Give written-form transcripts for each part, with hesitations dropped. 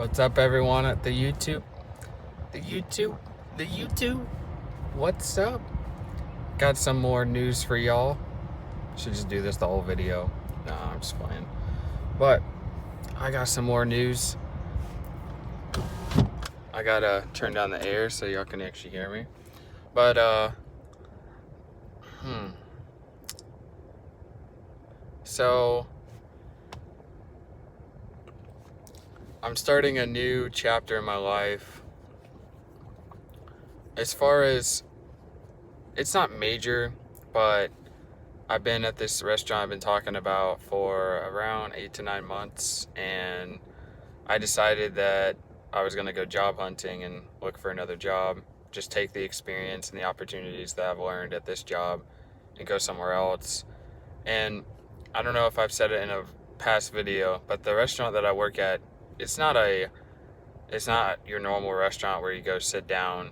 What's up, everyone at the YouTube? The YouTube? The YouTube? What's up? Got some more news for y'all. Should just do this the whole video. Nah, I'm just playing. But I got some more news. I gotta turn down the air so y'all can actually hear me. But so I'm starting a new chapter in my life. As far as it's not major, but I've been at this restaurant I've been talking about for around 8 to 9 months, and I decided that I was going to go job hunting and look for another job, just take the experience and the opportunities that I've learned at this job and go somewhere else. And I don't know if I've said it in a past video, but the restaurant that I work at, it's not your normal restaurant where you go sit down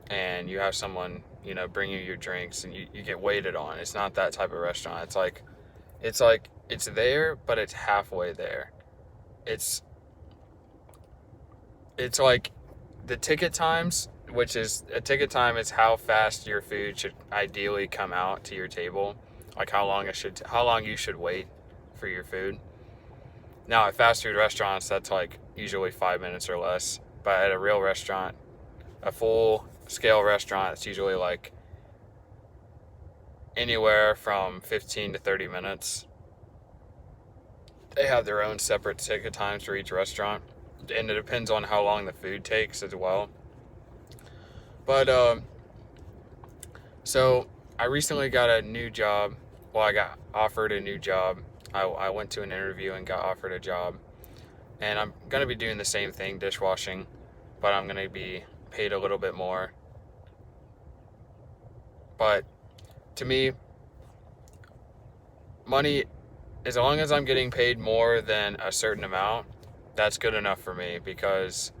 and you have someone, bring you your drinks and you get waited on. It's not that type of restaurant. It's there, but it's halfway there. It's like the ticket times, which is a ticket time is how fast your food should ideally come out to your table, like how long you should wait for your food. Now at fast food restaurants, that's like usually 5 minutes or less, but at a real restaurant, a full scale restaurant, it's usually like anywhere from 15 to 30 minutes. They have their own separate ticket times for each restaurant, and it depends on how long the food takes as well. But so I recently got a new job. Well, I got offered a new job. I went to an interview and got offered a job, and I'm gonna be doing the same thing, dishwashing, but I'm gonna be paid a little bit more. But to me, money, as long as I'm getting paid more than a certain amount, that's good enough for me, because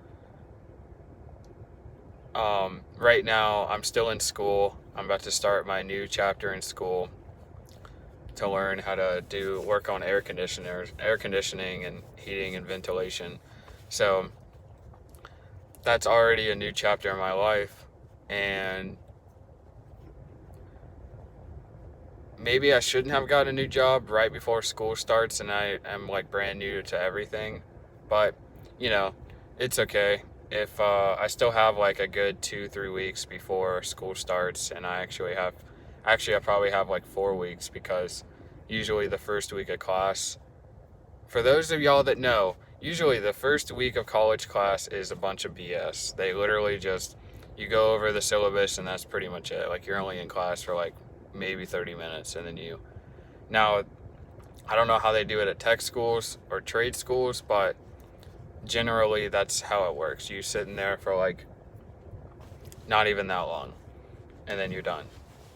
right now I'm still in school. I'm about to start my new chapter in school to learn how to work on air conditioning and heating and ventilation. So that's already a new chapter in my life, and maybe I shouldn't have gotten a new job right before school starts and I am like brand new to everything, but you know, it's okay. If I still have like a good 2-3 weeks before school starts, and I probably have like 4 weeks, because usually the first week of class, for those of y'all that know, usually the first week of college class is a bunch of BS. They literally just, you go over the syllabus and that's pretty much it. Like you're only in class for like maybe 30 minutes and then now I don't know how they do it at tech schools or trade schools, but generally that's how it works. You sit in there for like not even that long, and then you're done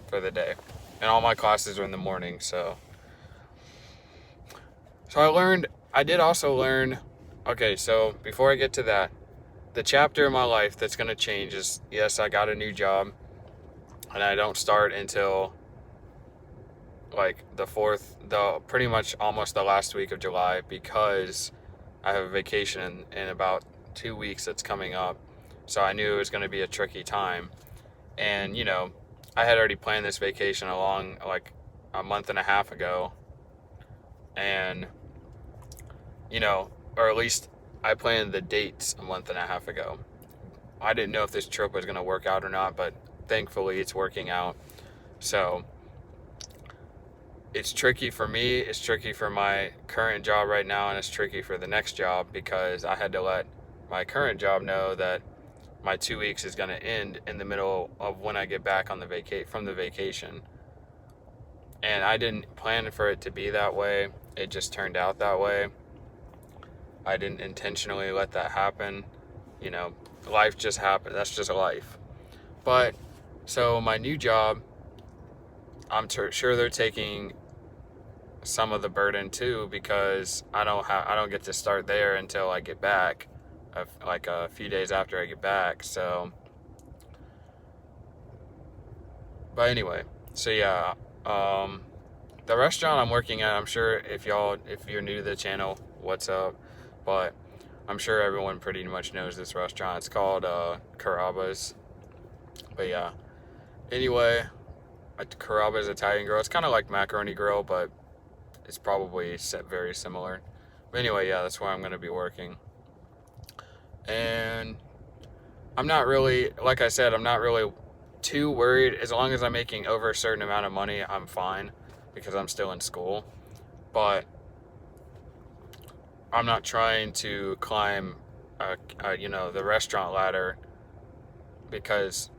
for the day. And all my classes are in the morning, so I did also learn, okay, so before I get to that, the chapter in my life that's going to change is, yes, I got a new job, and I don't start until like pretty much almost the last week of July, because I have a vacation in about 2 weeks that's coming up. So I knew it was going to be a tricky time. And, I had already planned this vacation along like a month and a half ago. And, or at least I planned the dates a month and a half ago. I didn't know if this trip was going to work out or not, but thankfully it's working out. So it's tricky for me, it's tricky for my current job right now, and it's tricky for the next job, because I had to let my current job know that my 2 weeks is going to end in the middle of when I get back on from the vacation. And I didn't plan for it to be that way. It just turned out that way. I didn't intentionally let that happen. Life just happened. That's just life. But so my new job, I'm sure they're taking some of the burden too, because I don't get to start there until I get back, like a few days after I get back. So, but anyway, so yeah, the restaurant I'm working at, I'm sure if you're new to the channel, what's up? But I'm sure everyone pretty much knows this restaurant. It's called Carrabba's. But yeah, anyway, Carrabba's Italian Grill. It's kind of like Macaroni Grill, but it's probably very similar. But anyway, yeah, that's where I'm going to be working. And I'm not really, like I said, I'm not really too worried. As long as I'm making over a certain amount of money, I'm fine because I'm still in school. But I'm not trying to climb, the restaurant ladder because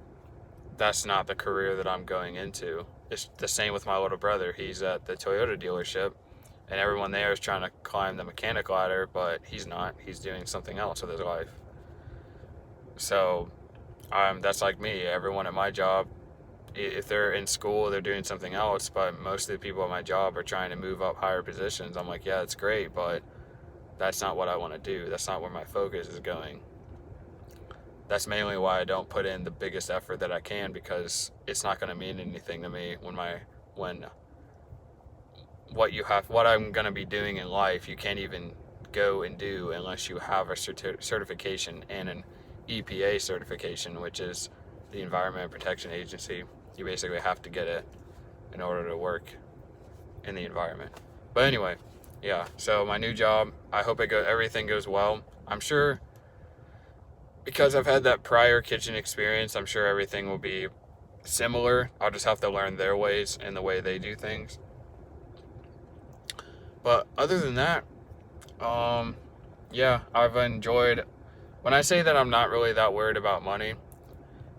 that's not the career that I'm going into. It's the same with my little brother. He's at the Toyota dealership, and everyone there is trying to climb the mechanic ladder, but he's not. He's doing something else with his life. So, that's like me. Everyone at my job, if they're in school, they're doing something else, but most of the people at my job are trying to move up higher positions. I'm like, yeah, it's great, but that's not what I want to do. That's not where my focus is going. That's mainly why I don't put in the biggest effort that I can, because it's not going to mean anything to me when what I'm going to be doing in life, you can't even go and do unless you have a certification and an EPA certification, which is the Environment Protection Agency. You basically have to get it in order to work in the environment. But anyway, yeah, so my new job, I hope everything goes well. I'm sure, because I've had that prior kitchen experience, I'm sure everything will be similar. I'll just have to learn their ways and the way they do things. But other than that, yeah, I've enjoyed. When I say that I'm not really that worried about money,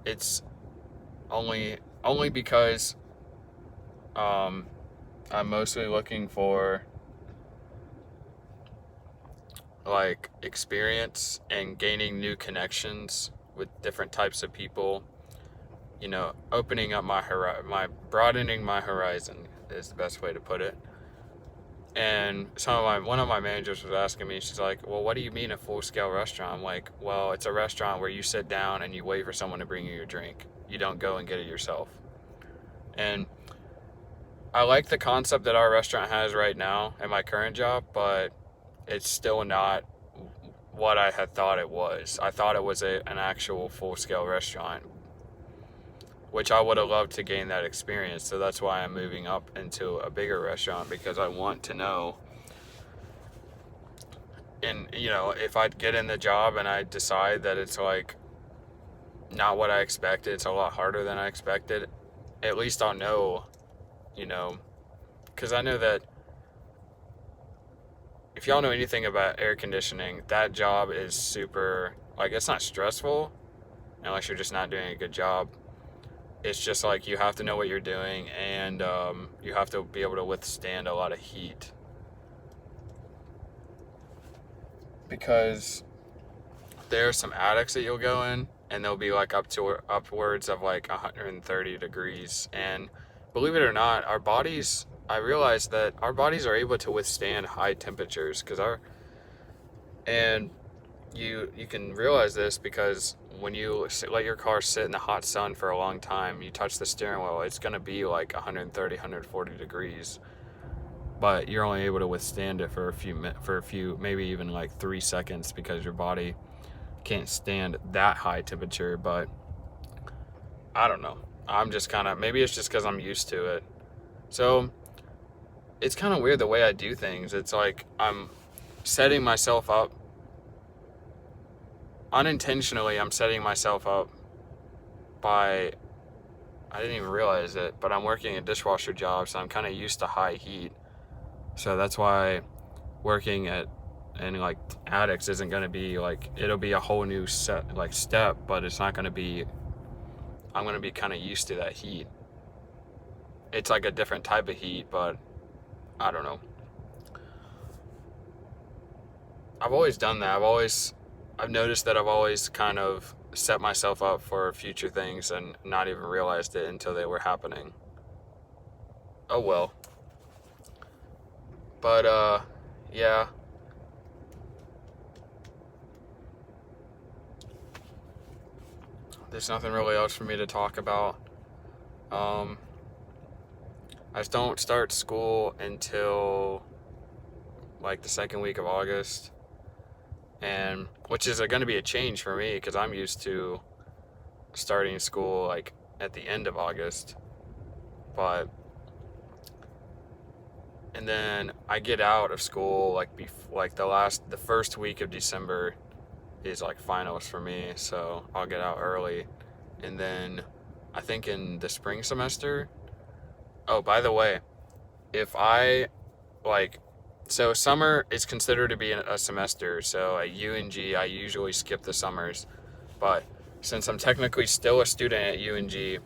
it's only because I'm mostly looking for like experience and gaining new connections with different types of people. Opening up broadening my horizon is the best way to put it. And one of my managers was asking me, she's like, well, what do you mean a full-scale restaurant? I'm like, well, it's a restaurant where you sit down and you wait for someone to bring you your drink. You don't go and get it yourself. And I like the concept that our restaurant has right now in my current job, but it's still not what I had thought it was. I thought it was an actual full-scale restaurant, which I would have loved to gain that experience. So that's why I'm moving up into a bigger restaurant, because I want to know. And, if I get in the job and I decide that it's like not what I expected, it's a lot harder than I expected, at least I'll know, because I know that if y'all know anything about air conditioning, that job is super, like, it's not stressful unless you're just not doing a good job. It's just like you have to know what you're doing, and you have to be able to withstand a lot of heat. Because there are some attics that you'll go in, and they'll be like upwards of like 130 degrees. And believe it or not, I realized that our bodies are able to withstand high temperatures, and you can realize this because when you let your car sit in the hot sun for a long time, you touch the steering wheel, it's going to be like 130, 140 degrees. But you're only able to withstand it for a few, maybe even like 3 seconds, because your body can't stand that high temperature. But I don't know. Maybe it's just because I'm used to it. So it's kind of weird the way I do things. It's like setting myself up unintentionally. I'm setting myself up by, I didn't even realize it, but I'm working a dishwasher job, so I'm kind of used to high heat. So that's why working in like attics isn't going to be like, it'll be a whole new step, but it's not going to be, I'm going to be kind of used to that heat. It's like a different type of heat, but I don't know. I've always done that. I've noticed that I've always kind of set myself up for future things and not even realized it until they were happening. Oh well. But yeah. There's nothing really else for me to talk about. I just don't start school until like the second week of August. and which is going to be a change for me because I'm used to starting school like at the end of August. But and then I get out of school like the first week of December is like finals for me, so I'll get out early. And then I think in the spring semester, oh, by the way, if I like so summer is considered to be a semester, so at UNG I usually skip the summers. But since I'm technically still a student at UNG,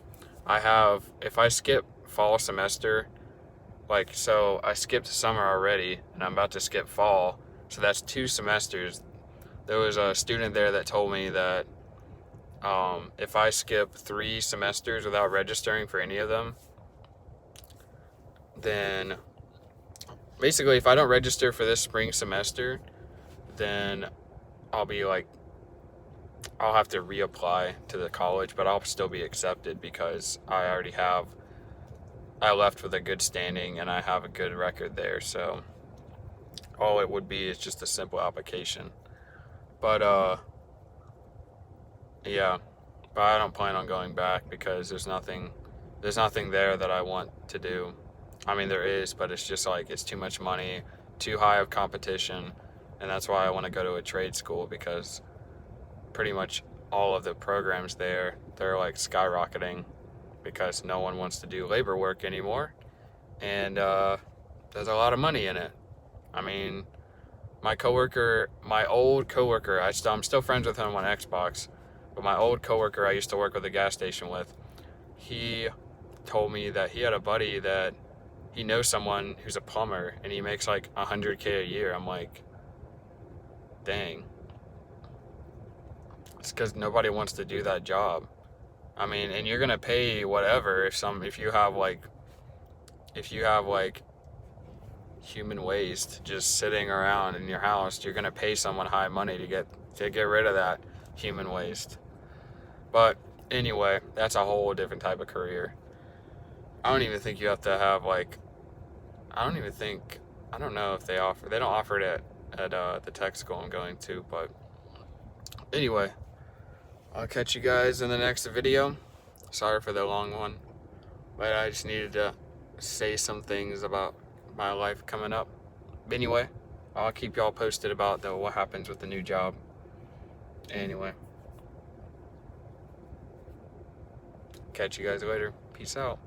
I have, if I skip fall semester, like, so I skipped summer already and I'm about to skip fall, so that's 2 semesters. There was a student there that told me that if I skip 3 semesters without registering for any of them, then basically if I don't register for this spring semester, then I'll be like, I'll have to reapply to the college, but I'll still be accepted because I left with a good standing and I have a good record there. So all it would be is just a simple application. But yeah, but I don't plan on going back because there's nothing there that I want to do. I mean, there is, but it's just like it's too much money, too high of competition, and that's why I want to go to a trade school because pretty much all of the programs there, they're like skyrocketing because no one wants to do labor work anymore, and there's a lot of money in it. I mean, my old coworker, I'm still friends with him on Xbox, but my old coworker I used to work with a gas station with, he told me that he had a buddy that he knows someone who's a plumber and he makes like $100K a year. I'm like, dang. It's because nobody wants to do that job. I mean, and you're gonna pay whatever if you have like human waste just sitting around in your house, you're gonna pay someone high money to get rid of that human waste. But anyway, that's a whole different type of career. I don't even think you have to have like I don't know if they don't offer it at the tech school I'm going to, but anyway, I'll catch you guys in the next video. Sorry for the long one, but I just needed to say some things about my life coming up. Anyway, I'll keep y'all posted about what happens with the new job. Anyway, catch you guys later. Peace out.